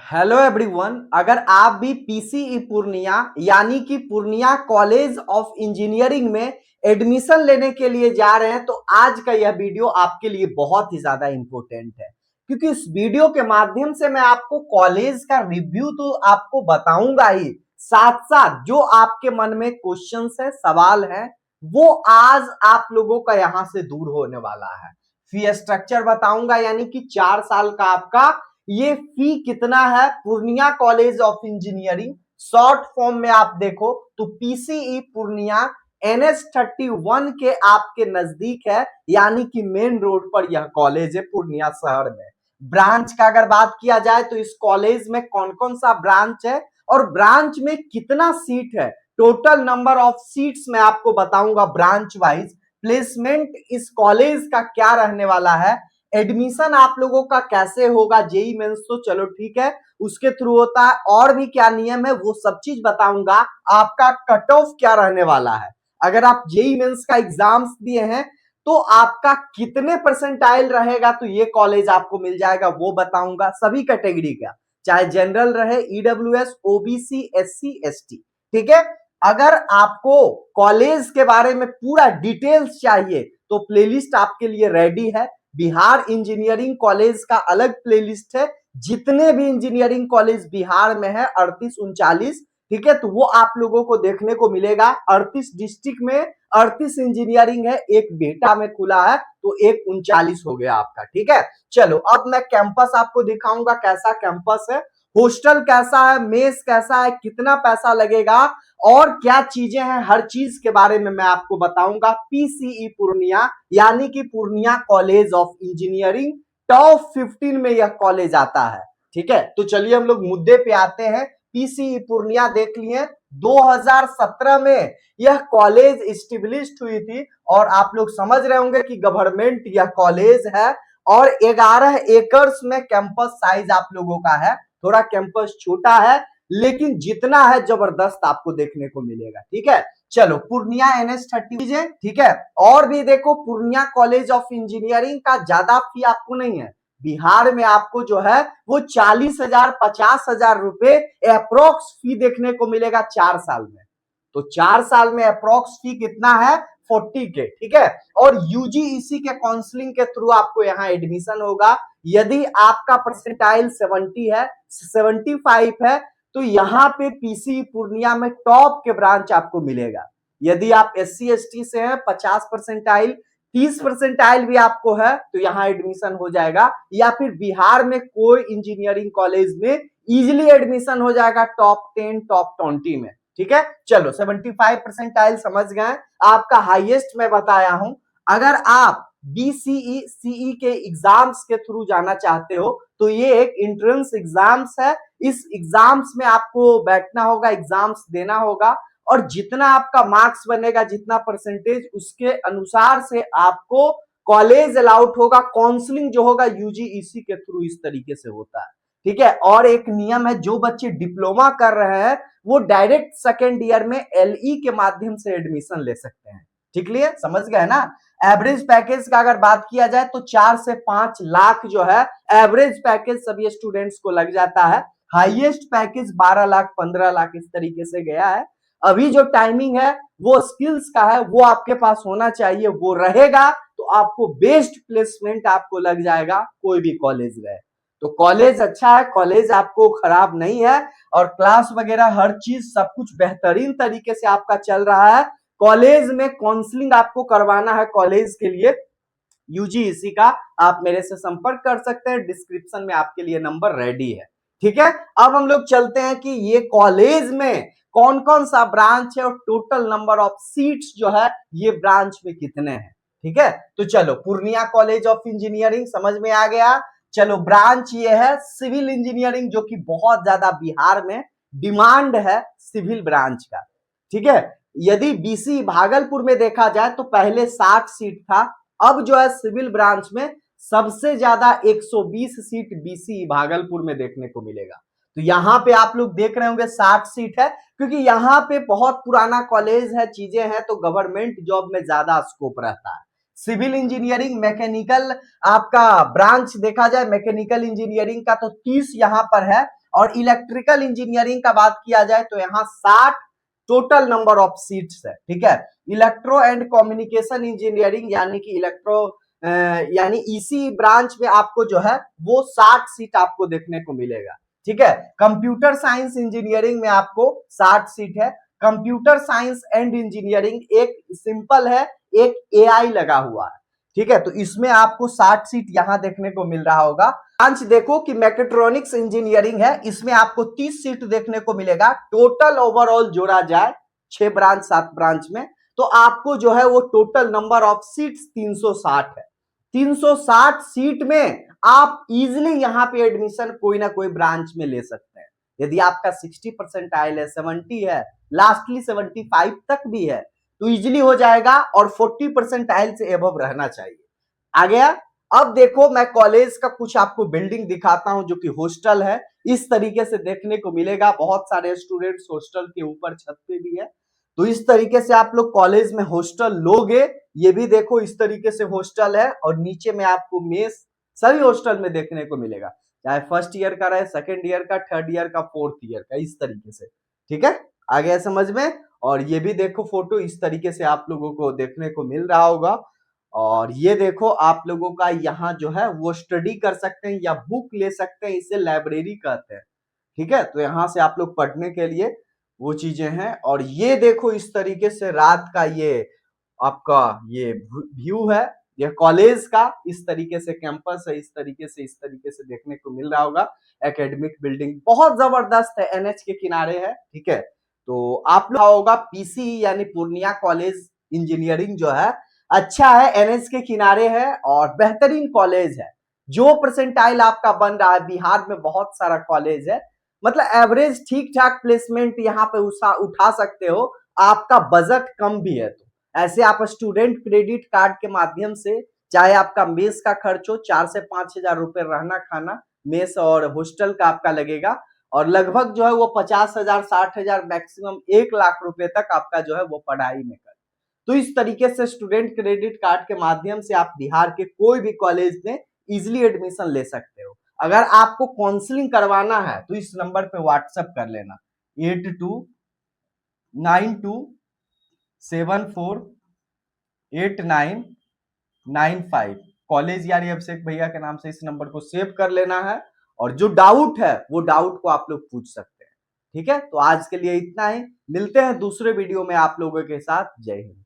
Hello everyone. अगर आप भी पीसीई पूर्णिया यानी कि पूर्णिया कॉलेज ऑफ इंजीनियरिंग में एडमिशन लेने के लिए जा रहे हैं तो आज का यह वीडियो आपके लिए बहुत ही ज्यादा इंपॉर्टेंट है, क्योंकि इस वीडियो के माध्यम से मैं आपको कॉलेज का रिव्यू तो आपको बताऊंगा ही, साथ साथ जो आपके मन में क्वेश्चंस है, सवाल है, वो आज आप लोगों का यहां से दूर होने वाला है। फी स्ट्रक्चर बताऊंगा, यानी कि 4 साल का आपका ये फी कितना है Purnia college of engineering. Short form में आप देखो तो पीसीई पूर्णिया NH31 के आपके नजदीक है, यानी कि मेन रोड पर यह कॉलेज है पूर्णिया शहर में। ब्रांच का अगर बात किया जाए तो इस कॉलेज में कौन कौन सा ब्रांच है और ब्रांच में कितना सीट है, टोटल नंबर ऑफ सीट्स मैं आपको बताऊंगा ब्रांच वाइज। प्लेसमेंट इस कॉलेज का क्या रहने वाला है, एडमिशन आप लोगों का कैसे होगा, जेई मेंस तो चलो ठीक है उसके थ्रू होता है, और भी क्या नियम है वो सब चीज बताऊंगा। आपका कट ऑफ क्या रहने वाला है, अगर आप जेई मेंस का एग्जाम्स दिए हैं तो आपका कितने परसेंटाइल रहेगा तो ये कॉलेज आपको मिल जाएगा वो बताऊंगा। सभी कैटेगरी का, चाहे जनरल रहे, ईडब्ल्यूएस, ओबीसी, एससी, एसटी, ठीक है। अगर आपको कॉलेज के बारे में पूरा डिटेल्स चाहिए तो प्लेलिस्ट आपके लिए रेडी है। बिहार इंजीनियरिंग कॉलेज का अलग प्लेलिस्ट है, जितने भी इंजीनियरिंग कॉलेज बिहार में है 3839, ठीक है, तो वो आप लोगों को देखने को मिलेगा। 38 डिस्ट्रिक्ट में 38 इंजीनियरिंग है, एक बेटा में खुला है तो एक 39 हो गया आपका, ठीक है। चलो अब मैं कैंपस आपको दिखाऊंगा, कैसा कैंपस है, हॉस्टल कैसा है, मेस कैसा है, कितना पैसा लगेगा और क्या चीजें हैं, हर चीज के बारे में मैं आपको बताऊंगा। पीसीई पूर्णिया यानी कि Purnia college of engineering top 15 में यह कॉलेज आता है, ठीक है। तो चलिए हम लोग मुद्दे पे आते हैं। पीसीई पूर्णिया देख लिए 2017 में यह कॉलेज स्टेब्लिश्ड हुई थी और आप लोग समझ रहे होंगे कि गवर्नमेंट यह कॉलेज है और 11 एकर्स में कैंपस साइज आप लोगों का है। थोड़ा कैंपस छोटा है लेकिन जितना है जबरदस्त आपको देखने को मिलेगा, ठीक है। चलो पूर्णिया NH30, ठीक है। और भी देखो, पूर्णिया कॉलेज ऑफ इंजीनियरिंग का ज्यादा फी आपको नहीं है। बिहार में आपको जो है वो 40,000 50,000 रुपए अप्रोक्स फी देखने को मिलेगा 4 साल में। तो 4 साल में अप्रोक्स फी कितना है, 40K, ठीक है। और यूजीईसी के काउंसलिंग के थ्रू आपको यहाँ एडमिशन होगा। यदि आपका परसेंटाइल 70 है, 75 है, तो यहाँ पे पीसी पूर्णिया में टॉप के ब्रांच आपको मिलेगा। यदि आप SC ST से हैं, 50 परसेंटाइल, 30 परसेंटाइल भी आपको है तो यहाँ एडमिशन हो जाएगा। या फिर बिहार में कोई इंजीनियरिंग कॉलेज में इजिली एडमिशन हो जाएगा टॉप 10 टॉप 20 में, ठीक है। चलो 75 परसेंटाइल समझ गए। आपका हाईएस्ट मैं बताया हूं। अगर आप बीसीई सीई के एग्जाम्स के थ्रू जाना चाहते हो तो ये एक एंट्रेंस एग्जाम्स है। इस एग्जाम्स में आपको बैठना होगा, एग्जाम्स देना होगा और जितना आपका मार्क्स बनेगा, जितना परसेंटेज, उसके अनुसार से आपको कॉलेज अलाउट होगा। काउंसलिंग जो होगा यूजीईसी के थ्रू इस तरीके से होता है, ठीक है। और एक नियम है, जो बच्चे डिप्लोमा कर रहे हैं वो डायरेक्ट सेकेंड ईयर में एलई के माध्यम से एडमिशन ले सकते हैं, ठीक है, समझ गए ना। एवरेज पैकेज का अगर बात किया जाए तो 4 से 5 लाख जो है एवरेज पैकेज सभी स्टूडेंट्स को लग जाता है। हाईएस्ट पैकेज 12 लाख 15 लाख इस तरीके से गया है। अभी जो टाइमिंग है वो स्किल्स का है, वो आपके पास होना चाहिए, वो रहेगा तो आपको बेस्ट प्लेसमेंट आपको लग जाएगा कोई भी कॉलेज रहे। तो कॉलेज अच्छा है, कॉलेज आपको खराब नहीं है और क्लास वगैरह हर चीज सब कुछ बेहतरीन तरीके से आपका चल रहा है। कॉलेज में काउंसलिंग आपको करवाना है कॉलेज के लिए यूजीईसी का, आप मेरे से संपर्क कर सकते हैं, डिस्क्रिप्शन में आपके लिए नंबर रेडी है, ठीक है। अब हम लोग चलते हैं कि ये कॉलेज में कौन कौन सा ब्रांच है और टोटल नंबर ऑफ सीट्स जो है ये ब्रांच में कितने हैं, ठीक है। तो चलो पूर्णिया कॉलेज ऑफ इंजीनियरिंग समझ में आ गया। चलो ब्रांच ये है सिविल इंजीनियरिंग, जो कि बहुत ज्यादा बिहार में डिमांड है सिविल ब्रांच का, ठीक है। यदि बीसी भागलपुर में देखा जाए तो पहले 60 सीट था, अब जो है सिविल ब्रांच में सबसे ज्यादा 120 सीट बीसी भागलपुर में देखने को मिलेगा। तो यहाँ पे आप लोग देख रहे होंगे 60 सीट है, क्योंकि यहाँ पे बहुत पुराना कॉलेज है, चीजें हैं, तो गवर्नमेंट जॉब में ज्यादा स्कोप रहता है। सिविल इंजीनियरिंग मैकेनिकल आपका ब्रांच देखा जाए, मैकेनिकल इंजीनियरिंग का तो 30 यहाँ पर है और इलेक्ट्रिकल इंजीनियरिंग का बात किया जाए तो यहाँ 60 टोटल नंबर ऑफ सीट्स है, ठीक है। इलेक्ट्रो एंड कम्युनिकेशन इंजीनियरिंग यानी कि यानी इसी ब्रांच में आपको जो है वो 60 सीट आपको देखने को मिलेगा, ठीक है। कंप्यूटर साइंस इंजीनियरिंग में आपको 60 सीट है। कंप्यूटर साइंस एंड इंजीनियरिंग एक सिंपल है, एक एआई लगा हुआ है, ठीक है। तो इसमें आपको 60 सीट यहां देखने को मिल रहा होगा। ब्रांच देखो कि मैकेट्रॉनिक्स इंजीनियरिंग है, इसमें आपको 30 सीट देखने को मिलेगा। टोटल ओवरऑल जोड़ा जाए 6 ब्रांच 7 ब्रांच में तो आपको जो है वो टोटल नंबर ऑफ सीट्स 360 है। 360 सीट में आप इजिली यहां पे एडमिशन कोई ना कोई ब्रांच में ले सकते हैं। यदि आपका 60% आयल है, 70 है, लास्टली 75 तक भी है तो इजिली हो जाएगा और 40% आयल से एबव रहना चाहिए। आ गया। अब देखो मैं कॉलेज का कुछ आपको बिल्डिंग दिखाता हूं जो कि हॉस्टल है। इस तरीके से देखने को मिलेगा, बहुत सारे स्टूडेंट्स हॉस्टल के ऊपर छत पे भी है। तो इस तरीके से आप लोग कॉलेज में हॉस्टल लोगे। ये भी देखो इस तरीके से हॉस्टल है और नीचे में आपको मेस सभी हॉस्टल में देखने को मिलेगा, चाहे फर्स्ट ईयर का रहे, सेकेंड ईयर का, थर्ड ईयर का, फोर्थ ईयर का, इस तरीके से, ठीक है। आ गया समझ में। और ये भी देखो फोटो इस तरीके से आप लोगों को देखने को मिल रहा होगा। और ये देखो आप लोगों का यहाँ जो है वो स्टडी कर सकते हैं या बुक ले सकते हैं, इसे लाइब्रेरी कहते हैं, ठीक है। तो यहाँ से आप लोग पढ़ने के लिए वो चीजें हैं। और ये देखो इस तरीके से रात का ये आपका ये व्यू है, ये कॉलेज का इस तरीके से कैंपस है, इस तरीके से देखने को मिल रहा होगा। एकेडमिक बिल्डिंग बहुत जबरदस्त है, एनएच के किनारे है, ठीक है। तो आप लोग होगा पीसी यानी पूर्णिया कॉलेज इंजीनियरिंग जो है अच्छा है, एनएच के किनारे है और बेहतरीन कॉलेज है। जो परसेंटाइल आपका बन रहा है, बिहार में बहुत सारा कॉलेज है, मतलब एवरेज ठीक ठाक प्लेसमेंट यहाँ पे उठा सकते हो। आपका बजट कम भी है तो ऐसे आप स्टूडेंट क्रेडिट कार्ड के माध्यम से, चाहे आपका मेस का खर्च हो 4 से 5 हजार रुपए, रहना खाना मेस और हॉस्टल का आपका लगेगा और लगभग जो है वो 50,000 60,000 मैक्सिमम 1 लाख रुपए तक आपका जो है वो पढ़ाई में कर। तो इस तरीके से स्टूडेंट क्रेडिट कार्ड के माध्यम से आप बिहार के कोई भी कॉलेज में इजिली एडमिशन ले सकते हो। अगर आपको काउंसलिंग करवाना है तो इस नंबर पे व्हाट्सएप कर लेना 8292748995। कॉलेज यानी अभिषेक भैया के नाम से इस नंबर को सेव कर लेना है और जो डाउट है वो डाउट को आप लोग पूछ सकते हैं, ठीक है। तो आज के लिए इतना ही, मिलते हैं दूसरे वीडियो में आप लोगों के साथ। जय हिंद।